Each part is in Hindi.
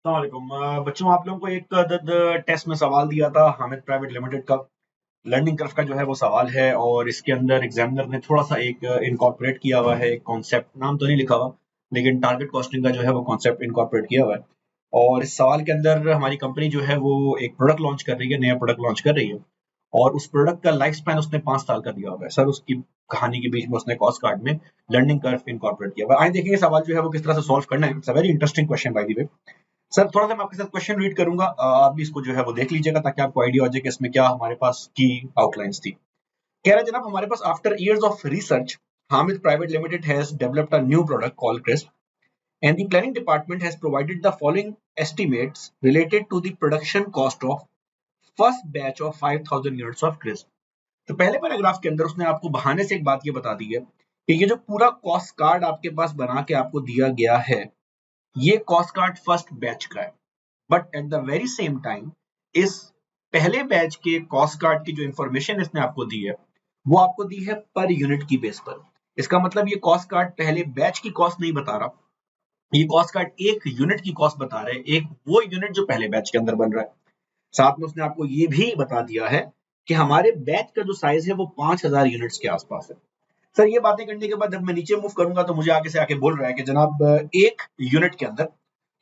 अस्सलामुअलैकुम बच्चों, आप लोगों को एक टेस्ट में सवाल दिया था हामिद प्राइवेट लिमिटेड का। लर्निंग कर्व का जो है वो सवाल है और इसके अंदर एग्जामिनर ने थोड़ा सा एक इनकॉर्पोरेट किया हुआ है, एक कॉन्सेप्ट। नाम तो नहीं लिखा हुआ, लेकिन टारगेट कॉस्टिंग का जो है वो कॉन्सेप्ट इनकॉर्पोरेट किया हुआ है। और इस सवाल के अंदर हमारी कंपनी जो है वो एक प्रोडक्ट लॉन्च कर रही है, नया प्रोडक्ट लॉन्च कर रही है। और उस प्रोडक्ट का लाइफ स्पैन उसने 5 साल का दिया हुआ है। सर, उसकी कहानी के बीच में उसने कॉस्ट कार्ड में लर्निंग कर्व इनकॉर्पोरेट किया हुआ है। आइए देखेंगे सवाल जो है वो किस तरह से सॉल्व करना है। It's a very interesting question by the way. Sir, थोड़ा सा मैं आपके साथ क्वेश्चन रीड करूंगा, आप भी इसको जो है वो देख लीजिएगा ताकि आपको आइडिया हो जाए कि इसमें क्या हमारे पास की आउटलाइंस थी। कह रहा है जनाब, हमारे पास after years of research Hamid private limited has developed a new product called crisp and the planning department has provided the following estimates related to the production cost of first batch of 5000 units of crisp. तो पहले पैराग्राफ के अंदर उसने आपको बहाने से एक बात ये बता दी है कि ये जो पूरा कॉस्ट कार्ड आपके पास बना के आपको दिया गया है, ये कॉस्ट कार्ड फर्स्ट बैच का है। But at the very same time इस पहले बैच के कॉस्ट कार्ड की जो इंफॉर्मेशन इसने आपको दी है, वो आपको दी है पर यूनिट की बेस पर। इसका मतलब ये कॉस्ट कार्ड पहले बैच की कॉस्ट नहीं बता रहा, ये कॉस्ट कार्ड एक यूनिट की कॉस्ट बता रहे हैं, एक वो यूनिट जो पहले बैच के अंदर बन रहा है। साथ में उसने आपको ये भी बता दिया है कि हमारे बैच का जो साइज है वो 5000 यूनिट्स के आसपास है। सर, ये बातें करने के बाद जब मैं नीचे मूव करूंगा तो मुझे आगे से आके बोल रहा है कि जनाब, एक यूनिट के अंदर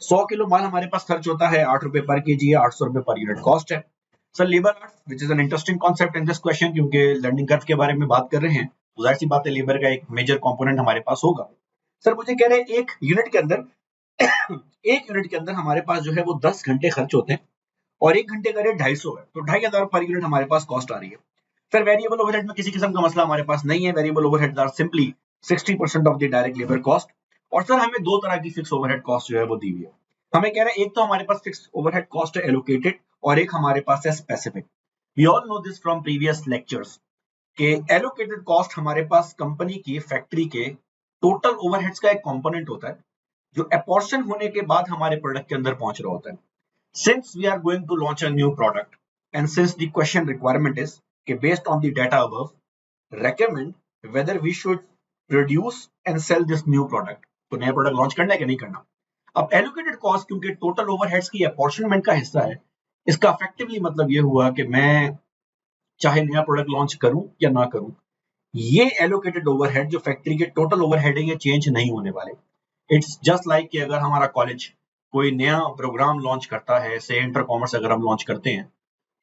100 किलो माल हमारे पास खर्च होता है, 8 रुपए पर के जी है, 800 रुपए पर यूनिट कॉस्ट है। Sir, labour art which is an interesting concept in this question, क्योंकि लर्निंग कर्व के बारे में बात कर रहे हैं तो जाहिर सी बात है लेबर का एक मेजर कंपोनेंट हमारे पास होगा। सर, मुझे कह रहे हैं एक यूनिट के अंदर एक यूनिट के अंदर हमारे पास जो है वो 10 घंटे खर्च होते हैं और 1 घंटे का रेट 250 है, तो 2500 पर यूनिट हमारे पास कॉस्ट आ रही है। सर, वेरिएबल ओवरहेड में किसी किस्म का मसला हमारे पास नहीं है। Variable overhead are simply 60% of the direct labour cost. और सर, हमें दो तरह की फिक्स ओवरहेड कॉस्ट जो है वो दी हुई है। हमें कह रहे हैं एक तो हमारे पास फिक्स ओवरहेड कॉस्ट है एलोकेटेड, और एक हमारे पास है specific. We all know this from previous lectures कि एलोकेटेड कॉस्ट हमारे पास कंपनी की फैक्ट्री के टोटल ओवरहेड्स का एक कंपोनेंट होता है जो अपॉर्शन होने के बाद हमारे प्रोडक्ट के अंदर पहुंच रहा होता है। Since we are going to launch a new product, and since the question requirement is कि based on the data above, recommend whether we should produce and sell this new product, तो नया प्रोडक्ट लॉन्च करना है कि नहीं करना। अब एलोकेटेड कॉस्ट क्योंकि टोटल ओवरहेड्स की अपॉर्शनमेंट का हिस्सा है, इसका इफेक्टिवली मतलब ये हुआ कि मैं चाहे नया प्रोडक्ट लॉन्च करूं या ना करूं, ये एलोकेटेड ओवरहेड जो फैक्ट्री के टोटल ओवरहेड है ये चेंज नहीं होने वाले। इट्स जस्ट लाइक कि अगर हमारा कॉलेज कोई नया प्रोग्राम लॉन्च करता है, से इंटर कॉमर्स अगर हम लॉन्च करते हैं,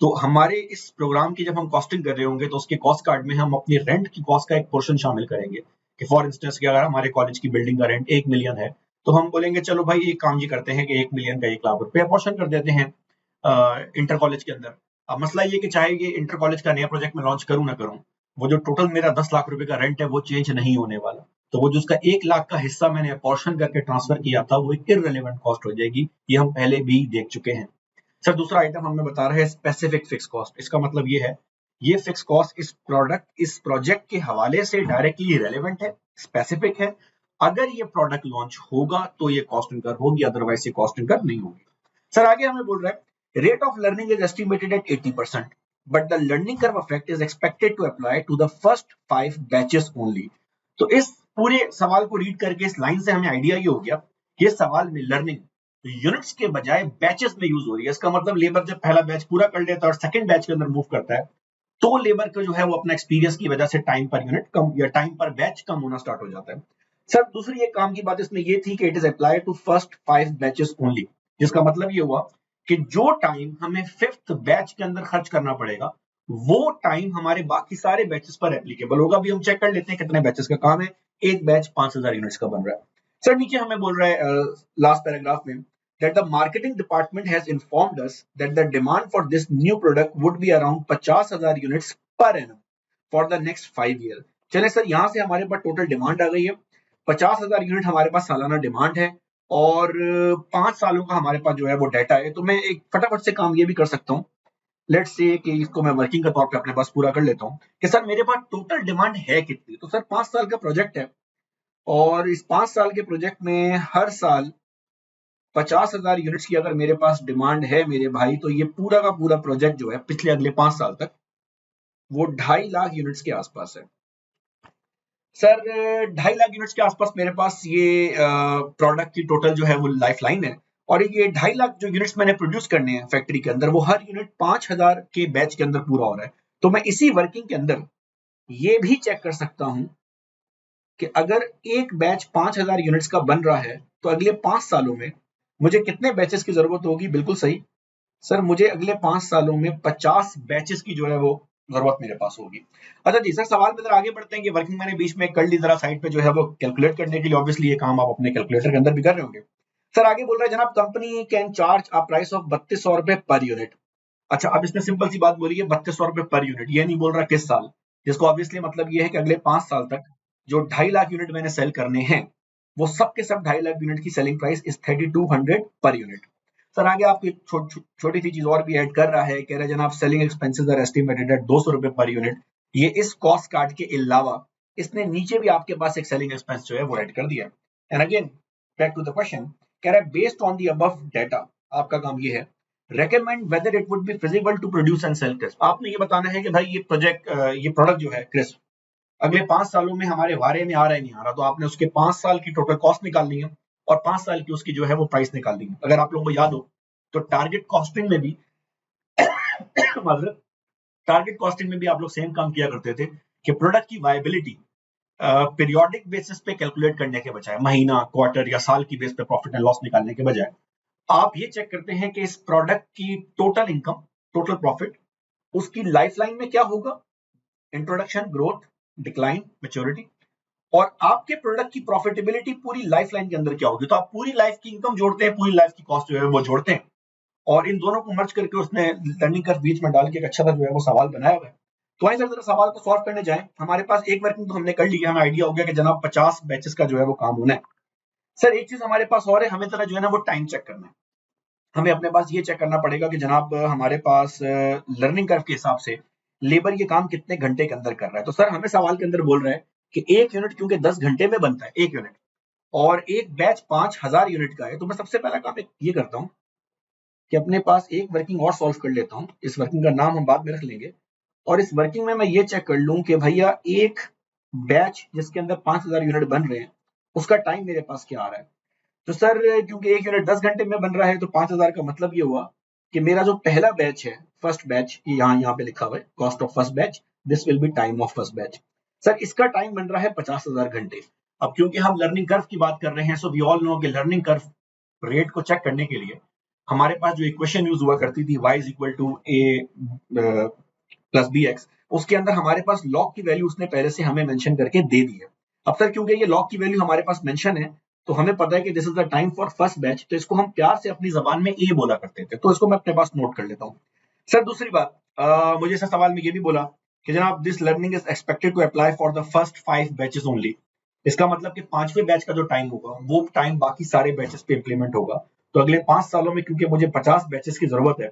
तो हमारे इस प्रोग्राम की जब हम कॉस्टिंग कर रहे होंगे तो उसके कॉस्ट कार्ड में हम अपनी रेंट की कॉस्ट का एक पोर्शन शामिल करेंगे। कि फॉर इंस्टेंस कि अगर हमारे कॉलेज की बिल्डिंग का रेंट 1 मिलियन है, तो हम बोलेंगे चलो भाई एक काम जी करते हैं कि 1 मिलियन का 1 लाख रुपए पोर्शन कर देते हैं इंटर कॉलेज के अंदर। अब मसला ये कि चाहे ये इंटर कॉलेज का नया प्रोजेक्ट में लॉन्च करूं ना करूं, वो जो टोटल मेरा 10 लाख रुपए का रेंट है वो चेंज नहीं होने वाला। तो वो जो उसका 1 लाख का हिस्सा मैंने अपॉर्शन करके ट्रांसफर किया था वो एक इररिलेवेंट कॉस्ट हो जाएगी। ये हम पहले भी देख चुके हैं। सर, दूसरा आइटम हमें बता रहे हैं स्पेसिफिक फिक्स कॉस्ट। इसका मतलब ये है, ये फिक्स कॉस्ट इस प्रोजेक्ट के हवाले से डायरेक्टली रेलेवेंट है, स्पेसिफिक है। अगर ये प्रोडक्ट लॉन्च होगा तो ये कॉस्ट इनकर होगी, अदरवाइज ये कॉस्ट इनकर नहीं होगी। सर, आगे हमें बोल रहा है rate of learning is estimated at 80%, but the learning curve effect is expected to apply to the first 5 batches only. तो इस पूरे सवाल को रीड करके इस लाइन से हमें आइडिया ये हो गया कि इस सवाल में लर्निंग यूनिट्स के बजाय बैचेस में यूज हो रही है। इसका मतलब लेबर जब पहला बैच पूरा कर लेता है और सेकंड बैच के अंदर मूव करता है, तो लेबर को जो है वो अपना एक्सपीरियंस की वजह से टाइम पर यूनिट कम या टाइम पर बैच कम होना स्टार्ट हो जाता है। सर, दूसरी एक काम की बात इसमें ये थी कि it is apply to first 5 batches only, जिसका मतलब ये हुआ कि जो टाइम हमें फिफ्थ बैच के अंदर खर्च करना पड़ेगा, वो टाइम हमारे बाकी सारे बैचेस पर एप्लीकेबल होगा। अभी हम चेक कर लेते हैं कितने बैचेस का काम है। एक बैच 5000 यूनिट्स का बन रहा है। सर, नीचे हमें बोल रहा है लास्ट पैराग्राफ में that the marketing department has informed us that the demand for this new product would be around 50,000 units per annum for the next 5 years। चले सर, यहाँ से हमारे पास टोटल डिमांड आ गई है, 50,000 यूनिट हमारे पास सालाना डिमांड है, और 5 सालों का हमारे पास जो है वो डाटा है। तो मैं एक फटाफट से काम ये भी कर सकता हूँ, लेट्स से कि इसको मैं वर्किंग के तौर पे अपने पास पूरा कर लेता हूँ कि सर मेरे पास टोटल डिमांड है कितनी। तो सर, 5 साल का प्रोजेक्ट है, और इस 5 साल के प्रोजेक्ट में हर साल 50,000 यूनिट्स की अगर मेरे पास डिमांड है मेरे भाई, तो ये पूरा का पूरा प्रोजेक्ट जो है पिछले अगले 5 साल तक वो 2.5 लाख यूनिट्स के आसपास है। सर, 2.5 लाख यूनिट्स के आसपास मेरे पास ये प्रोडक्ट की टोटल जो है वो लाइफ लाइन है। और ये 2.5 लाख जो यूनिट्स मैंने प्रोड्यूस करने हैं फैक्ट्री के अंदर, वो हर यूनिट 5,000 के बैच के अंदर पूरा हो रहा है। तो मैं इसी वर्किंग के अंदर ये भी चेक कर सकता हूं कि अगर एक बैच 5,000 यूनिट्स का बन रहा है तो अगले 5 सालों में मुझे कितने बैचेस की जरूरत होगी। बिल्कुल सही सर, मुझे अगले 5 सालों में 50 बैचेस की जो है वो जरूरत मेरे पास होगी। अच्छा जी सर, सवाल में जरा आगे बढ़ते हैं कि वर्किंग मैंने बीच में कर ली, जरा साइड पे जो है वो कैलकुलेट करने के लिए, ऑब्वियसली ये काम आप अपने कैलकुलेटर के अंदर भी कर रहे होंगे। सर आगे बोल रहा है जनाब, company can charge a price of 3200 रुपए पर यूनिट। अच्छा, अब इसमें सिंपल सी बात बोली है 3200 रुपए पर यूनिट, ये नहीं बोल रहा किस साल, जिसको ऑब्वियसली मतलब ये है कि अगले 5 साल तक जो 2.5 लाख यूनिट मैंने सेल करने हैं, वो सब के सब 2.5 लाख यूनिट की selling price is 3200 per unit. Sir आगे आपकी छोटी सी चीज और भी ऐड कर रहा है, कह रहा है जनाब selling expenses are estimated at 200 रुपए पर यूनिट। ये इस कॉस्ट कार्ड के अलावा इसने नीचे भी आपके पास एक सेलिंग एक्सपेंस जो है वो ऐड कर दिया। And again back to the question, कह रहा है based on the above data, आपका काम ये है recommend whether it would be feasible to produce and sell crisp। आपने ये बताना है कि भाई ये प्रोडक्ट जो है क्रिस्प अगले 5 सालों में हमारे वारे में आ रहा है नहीं आ रहा, तो आपने उसके 5 साल की टोटल कॉस्ट निकाल ली है और 5 साल की उसकी जो है वो प्राइस निकाल ली है। अगर आप लोगों को याद हो तो टारगेट कॉस्टिंग में भी मतलब टारगेट कॉस्टिंग में भी आप लोग सेम काम किया करते थे कि प्रोडक्ट की वायबिलिटी पीरियोडिक बेसिस पे कैलकुलेट करने के बजाय, महीना क्वार्टर या साल की बेस पे प्रॉफिट एंड लॉस निकालने के बजाय, आप ये चेक करते हैं कि इस प्रोडक्ट की टोटल इनकम, टोटल प्रॉफिट, उसकी लाइफलाइन में क्या होगा, इंट्रोडक्शन, ग्रोथ, डिक्लाइन, मैच्योरिटी, और आपके प्रोडक्ट की प्रॉफिटेबिलिटी पूरी लाइफलाइन के अंदर क्या होगी। तो आप पूरी लाइफ की इनकम जोड़ते हैं, पूरी लाइफ की कॉस्ट जो है वो जोड़ते हैं, और इन दोनों को मर्ज करके उसने लर्निंग कर्व बीच में डाल के एक अच्छा सा जो है वो सवाल बनाया हुआ है। तो आइए सर जरा सवाल को सॉल्व करने जाएं। हमारे पास एक वर्किंग तो हमने कर ली है, हमें आइडिया हो गया कि जनाब 50 बैचेस का जो है वो काम होना है। सर एक चीज हमारे पास और है, हमें जरा जो है ना वो टाइम चेक करना है। हमें अपने पास ये चेक करना पड़ेगा कि जनाब हमारे पास लर्निंग कर्व के हिसाब से लेबर ये काम कितने घंटे के अंदर कर रहा है। तो सर हमें सवाल के अंदर बोल रहा है कि एक यूनिट क्योंकि 10 घंटे में बनता है एक यूनिट, और एक बैच 5,000 यूनिट का है, तो मैं सबसे पहला काम ये करता हूँ कि अपने पास एक वर्किंग और सॉल्व कर लेता हूँ। इस वर्किंग का नाम हम बाद में रख लेंगे, और इस वर्किंग में मैं ये चेक कर लूँ कि भैया एक बैच जिसके अंदर 5,000 यूनिट बन रहे हैं उसका टाइम मेरे पास क्या आ रहा है। तो सर क्योंकि एक यूनिट 10 घंटे में बन रहा है, तो 5,000 का मतलब ये हुआ कि मेरा जो पहला बैच है, फर्स्ट बैच, यहाँ पे लिखा हुआ है cost of first batch, this will be time of first batch. Sir इसका टाइम बन रहा है 50,000 घंटे। अब क्योंकि हम लर्निंग कर्व की बात कर रहे हैं, सो वी ऑल नो कि लर्निंग कर्व रेट को चेक करने के लिए हमारे पास जो इक्वेशन यूज हुआ करती थी y is equal to A plus B X, उसके अंदर हमारे पास लॉग की वैल्यू उसने पहले से हमें मेंशन करके दे दी है। अब सर क्योंकि ये लॉग की वैल्यू हमारे पास मेंशन है, तो हमें पता है कि this is the time for first batch, तो इसको हम प्यार से अपनी जबान में ए बोला करते थे, तो इसको मैं अपने पास नोट कर लेता हूँ। सर दूसरी बात, मुझे सर सवाल में ये भी बोला कि जनाब this learning is expected to apply for the first 5 batches only. इसका मतलब कि 5वें बैच का जो टाइम होगा वो टाइम बाकी सारे बैचेस पे इंप्लीमेंट होगा। तो अगले 5 सालों में क्योंकि मुझे 50 बैचेस की जरूरत है,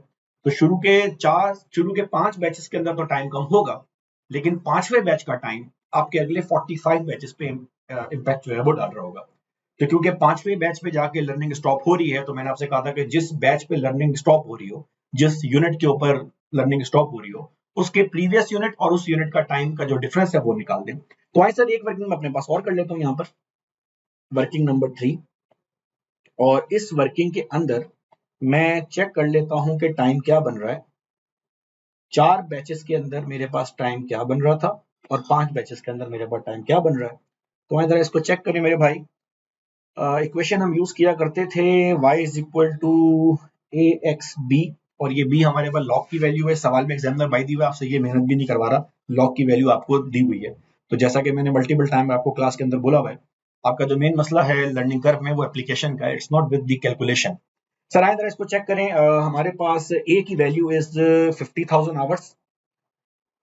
तो शुरू के 5 बैचेस के अंदर तो टाइम कम होगा, लेकिन 5वें बैच का टाइम आपके अगले 45 बैचेस पे इम्पैक्ट जो है वो डाल रहा होगा। तो क्योंकि 5वें बैच पे जाके लर्निंग स्टॉप हो रही है, तो मैंने आपसे कहा था कि जिस बैच पे लर्निंग स्टॉप हो रही हो, जिस यूनिट के ऊपर लर्निंग स्टॉप हो रही हो, उसके प्रीवियस यूनिट और उस यूनिट का टाइम का जो डिफरेंस है वो निकाल दें। तो आइए सर एक वर्किंग में अपने पास और कर लेता हूँ यहाँ पर, वर्किंग नंबर 3, और इस वर्किंग के अंदर मैं चेक कर लेता हूँ कि टाइम क्या बन रहा है। 4 बैचेस के अंदर मेरे पास टाइम क्या बन रहा था, और 5 बैचेस के अंदर मेरे पास टाइम क्या बन रहा है। तो आइए जरा इसको चेक करें मेरे भाई। इक्वेशन हम यूज किया करते थे y is equal to A X B, और ये b हमारे पास लॉग की वैल्यू है। सवाल में एग्जामिनर बाई दी हुआ, आपसे ये मेहनत भी नहीं करवा रहा, लॉग की वैल्यू आपको दी हुई है। तो जैसा कि मैंने मल्टीपल टाइम आपको क्लास के अंदर बोला हुआ है, आपका जो मेन मसला है लर्निंग कर्व में वो एप्लीकेशन का, it's not with the calculation. Sir आए जरा इसको चेक करें। हमारे पास a की वैल्यू इज 50,000 आवर्स।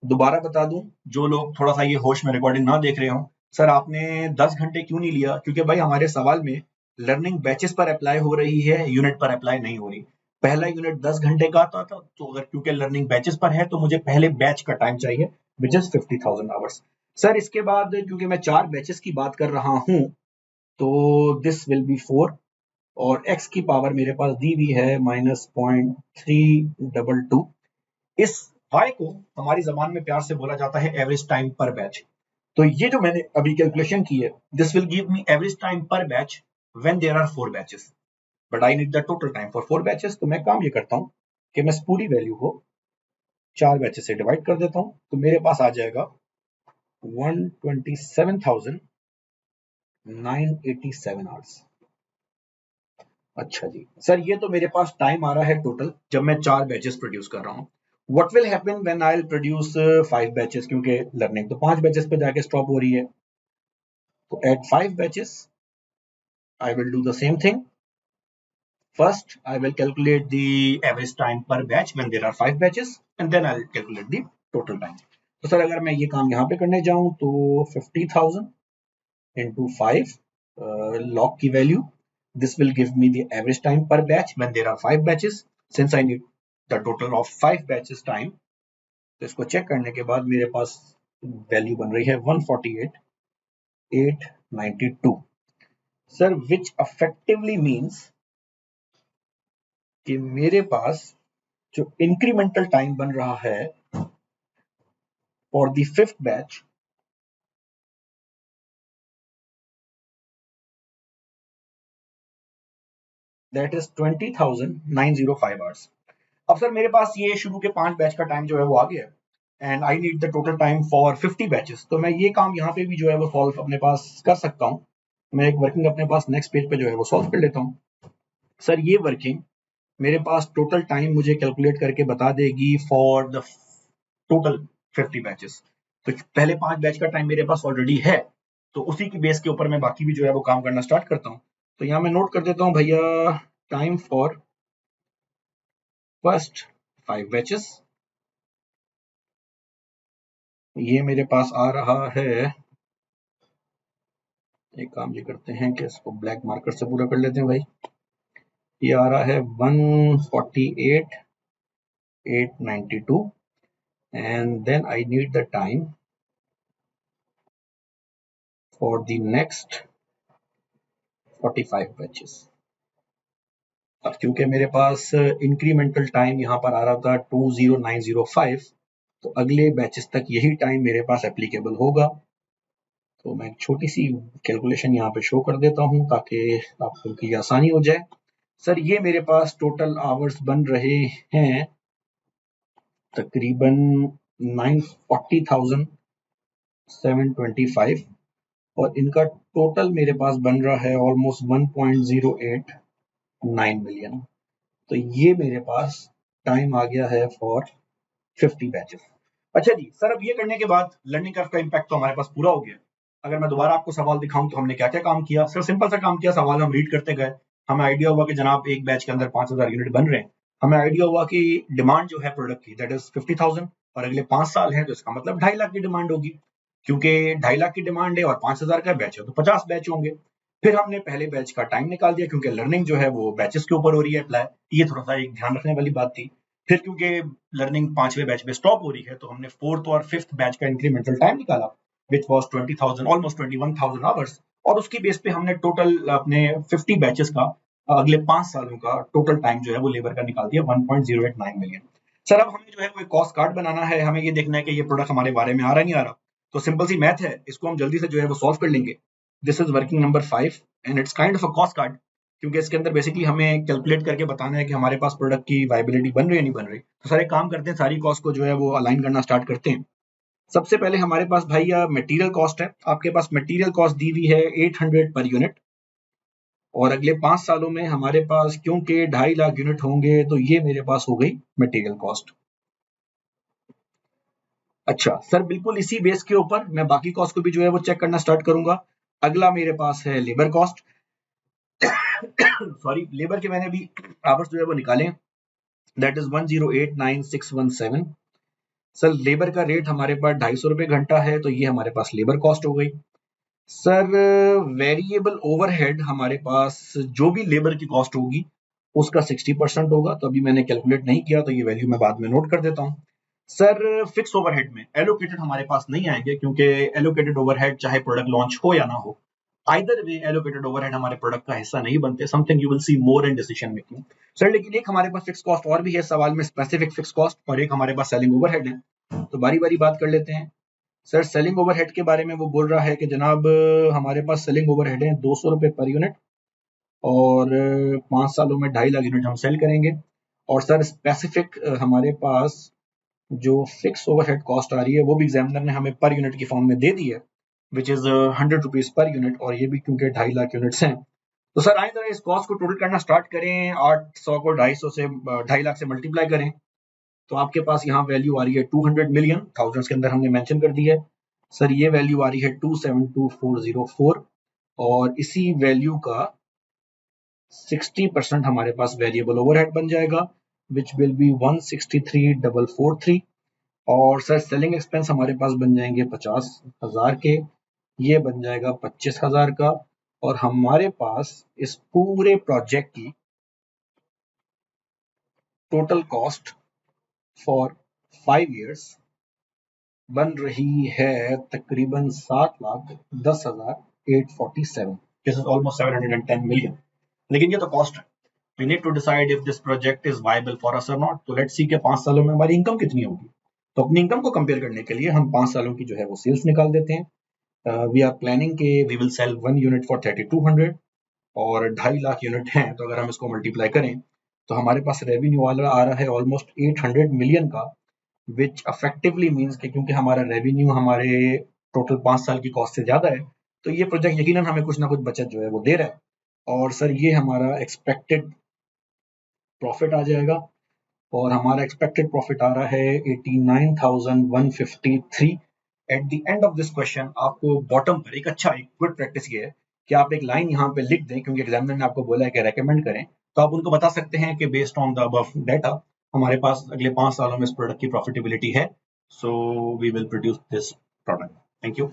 दोबारा बता दूं, जो लोग थोड़ा सा ये होश में रिकॉर्डिंग ना देख रहे हो, सर आपने 10 घंटे क्यों नहीं लिया, क्योंकि भाई हमारे सवाल में लर्निंग बैचेस पर अप्लाई हो रही है, यूनिट पर अप्लाई नहीं हो रही। पहला यूनिट 10 घंटे का आता था, तो अगर क्योंकि लर्निंग बैचेस पर है तो मुझे पहले बैच का टाइम चाहिए विच इज 50,000 आवर्स। सर इसके बाद क्योंकि मैं 4 बैचेस की बात कर रहा हूं, तो दिस विल बी 4, और x की पावर मेरे पास दी हुई है -0.322। इस y को हमारी जबान में प्यार से बोला जाता है एवरेज टाइम पर बैच। तो ये जो मैंने अभी कैलकुलेशन की है, this will give me average time per batch when there are 4 batches. But I need the total time for 4 batches. तो मैं काम ये करता हूँ कि मैं इस पूरी वैल्यू को 4 बैचेस से डिवाइड कर देता हूँ, तो मेरे पास आ जाएगा 127,987 आवर्स। अच्छा जी सर, ये तो मेरे पास टाइम आ रहा है टोटल जब मैं 4 बैचेस प्रोड्यूस कर रहा हूँ। What will happen when I will produce 5 batches, क्योंकि लर्निंग तो 5 बैचेस पे जाके स्टॉप हो रही है। तो at 5 batches I will do the same thing. First, I will calculate the average time per batch when there are 5 batches, and then I'll calculate the total time. तो सर अगर मैं ये काम यहाँ पे करने जाऊँ तो 50,000 into 5 log की value, this will give me the average time per batch when there are 5 batches. Since I need the total of 5 batches time, तो इसको चेक करने के बाद मेरे पास वैल्यू बन रही है 148,892 सर, which effectively means कि मेरे पास जो इंक्रीमेंटल टाइम बन रहा है for the 5th batch that is 20,905 hours. अब सर मेरे पास ये शुरू के 5 बैच का टाइम जो है वो आ गया है and I need the total time for 50 batches. तो मैं ये काम यहाँ पे भी जो है वो सॉल्व अपने पास कर सकता हूँ। मैं एक वर्किंग अपने पास नेक्स्ट पेज पे जो है वो सॉल्व कर लेता हूँ। सर ये वर्किंग मेरे पास टोटल टाइम मुझे कैलकुलेट करके बता देगी फॉर द टोटल 50 बैचेस। तो पहले 5 बैच का टाइम मेरे पास ऑलरेडी है, तो उसी की बेस के ऊपर मैं बाकी भी जो है वो काम करना स्टार्ट करता हूँ। तो यहाँ मैं नोट कर देता हूँ भैया, टाइम फॉर फर्स्ट 5 बैचेस, ये मेरे पास आ रहा है, एक काम ये करते हैं कि इसको ब्लैक मार्कर से पूरा कर लेते हैं भाई। ये आ रहा है 148,892 and then I need the time for the next 45 batches। अब क्योंकि मेरे पास इंक्रीमेंटल टाइम यहाँ पर आ रहा था 20905, तो अगले बैचेस तक यही टाइम मेरे पास एप्लीकेबल होगा। तो मैं एक छोटी सी कैलकुलेशन यहाँ पे शो कर देता हूँ ताकि आपको की आसानी हो जाए। सर ये मेरे पास टोटल आवर्स बन रहे हैं तकरीबन 940,725 और इनका टोटल मेरे पास बन रहा है ऑलमोस्ट 1.089 मिलियन। तो ये मेरे पास टाइम आ गया है फॉर 50 बैचेस। अच्छा जी सर, अब ये करने के बाद लर्निंग कर्व का इम्पैक्ट तो हमारे पास पूरा हो गया। अगर मैं दोबारा आपको सवाल दिखाऊं तो हमने क्या क्या काम किया। सर सिंपल सा काम किया, सवाल हम रीड करते गए, हमें आइडिया हुआ कि जनाब एक बैच के अंदर 5,000 यूनिट बन रहे हैं। हमें आइडिया हुआ कि डिमांड जो है प्रोडक्ट की दैट इज 50,000 और अगले 5 साल है, तो इसका मतलब 2.5 लाख की डिमांड होगी। क्योंकि 2.5 लाख की डिमांड है और 5,000 का बैच है तो 50 बैच होंगे। फिर हमने पहले बैच का टाइम निकाल दिया क्योंकि लर्निंग जो है वो बैचेस के ऊपर हो रही है अप्लाई, ये थोड़ा सा एक ध्यान रखने वाली बात थी। फिर क्योंकि लर्निंग 5वें बैच पे स्टॉप हो रही है तो हमने 4th और 5th बैच का इंक्रीमेंटल टाइम निकाला विच वाज 20,000 ऑलमोस्ट 21,000 आवर्स, और उसकी बेस पे हमने टोटल अपने 50 बैचेस का अगले 5 सालों का टोटल टाइम जो है वो लेबर का निकाल दिया 1.089 मिलियन। सर अब हमें जो है वो एक कॉस्ट कार्ड बनाना है, हमें ये देखना है कि ये प्रोडक्ट हमारे बारे में आ रहा नहीं आ रहा। तो सिंपल सी मैथ है, इसको हम जल्दी से जो है वो सॉल्व कर लेंगे। This is working number 5 and it's kind of a cost card, क्योंकि इसके अंदर बेसिकली हमें कैलकुलेट करके बताना है कि हमारे पास प्रोडक्ट की वायबिलिटी बन रही है नहीं बन रही। तो सारे काम करते हैं, सारी कॉस्ट को जो है वो अलाइन करना स्टार्ट करते हैं। सबसे पहले हमारे पास भैया मटेरियल कॉस्ट है, आपके पास मटेरियल कॉस्ट दी हुई है 800 पर यूनिट और अगले 5 सालों में हमारे पास क्योंकि 2.5 लाख यूनिट होंगे तो ये मेरे पास हो गई मटेरियल कॉस्ट। अच्छा सर, बिल्कुल इसी बेस के ऊपर मैं बाकी कॉस्ट को भी जो है वो चेक करना स्टार्ट करूंगा। अगला मेरे पास है लेबर कॉस्ट। सॉरी, लेबर के मैंने भी आवर्स जो है वो निकाले, दैट इज 1089617। सर लेबर का रेट हमारे पास 250 रुपए घंटा है, तो ये हमारे पास लेबर कॉस्ट हो गई। सर वेरिएबल ओवरहेड हमारे पास जो भी लेबर की कॉस्ट होगी उसका 60% होगा, तो अभी मैंने कैलकुलेट नहीं किया तो ये वैल्यू मैं बाद में नोट कर देता हूँ। सर फिक्स ओवरहेड में एलोकेटेड हमारे पास नहीं आएंगे क्योंकि एलोकेटेड ओवरहेड चाहे प्रोडक्ट लॉन्च हो या ना हो, आइदर वे एलोकेटेड ओवरहेड हमारे प्रोडक्ट का हिस्सा नहीं बनते। Something you will see more in decision making. Sir लेकिन एक हमारे पास फिक्स कॉस्ट और भी है सवाल में, स्पेसिफिक फिक्स कॉस्ट, और एक हमारे पास सेलिंग ओवरहेड है। तो बारी बारी बात कर लेते हैं। सर सेलिंग ओवरहेड के बारे में वो बोल रहा है कि जनाब हमारे पास सेलिंग ओवरहेड है 200 रुपए पर यूनिट और 5 सालों में 2.5 लाख यूनिट हम सेल करेंगे। और सर स्पेसिफिक हमारे पास जो फिक्स ओवरहेड कॉस्ट आ रही है वो भी एग्जामिनर ने हमें पर यूनिट की फॉर्म में दे दी है, which is 100 rupees per unit, और ये भी क्योंकि 2.5 लाख यूनिट्स हैं। तो सर आए जरा इस कॉस्ट को टोटल करना स्टार्ट करें, 800 को 250 से 2.5 लाख से मल्टीप्लाई करें, तो आपके पास यहाँ वैल्यू आ रही है 200 मिलियन, थाउजेंड्स के अंदर हमने मेंशन कर दी है। सर ये वैल्यू आ रही है 272404, और इसी वैल्यू का 60% हमारे पास वेरिएबल ओवरहेड बन जाएगा, विच विल बी 163,443। और सर सेलिंग एक्सपेंस हमारे पास बन जाएंगे 50,000 के, ये बन जाएगा 25,000 का, और हमारे पास इस पूरे प्रोजेक्ट की टोटल कॉस्ट फॉर 5 years बन रही है तकरीबन 7,10,847, दिस इज ऑलमोस्ट 710 मिलियन। लेकिन ये तो कॉस्ट है, we need to decide if this project is viable for us और नॉट। तो लेट्स सी के 5 सालों में हमारी इनकम कितनी होगी। तो अपनी इनकम को कंपेयर करने के लिए हम 5 सालों की जो है वो सेल्स निकाल देते हैं। वी आर प्लानिंग के we will sell 1 unit for 3200, और 2.5 लाख यूनिट हैं, तो अगर हम इसको मल्टीप्लाई करें तो हमारे पास रेवेन्यू वाला आ रहा है ऑलमोस्ट 800 मिलियन का, विच अफेक्टिवली मीन्स कि क्योंकि हमारा रेवेन्यू हमारे टोटल 5 साल की कॉस्ट से ज़्यादा है, तो ये प्रोजेक्ट यकीनन हमें कुछ ना कुछ बचत जो है वो दे रहा है। और सर ये हमारा एक्सपेक्टेड प्रॉफिट आ जाएगा, और हमारा एक्सपेक्टेड प्रॉफिट आ रहा है 89,153। At the end of this question आपको बॉटम पर एक गुड प्रैक्टिस ये है कि आप एक लाइन यहाँ पे लिख दें, क्योंकि एग्जामिनर ने आपको बोला है कि रेकमेंड करें, तो आप उनको बता सकते हैं कि based on the above data हमारे पास अगले 5 सालों में इस प्रोडक्ट की प्रॉफिटेबिलिटी है, so we will produce this product. Thank you.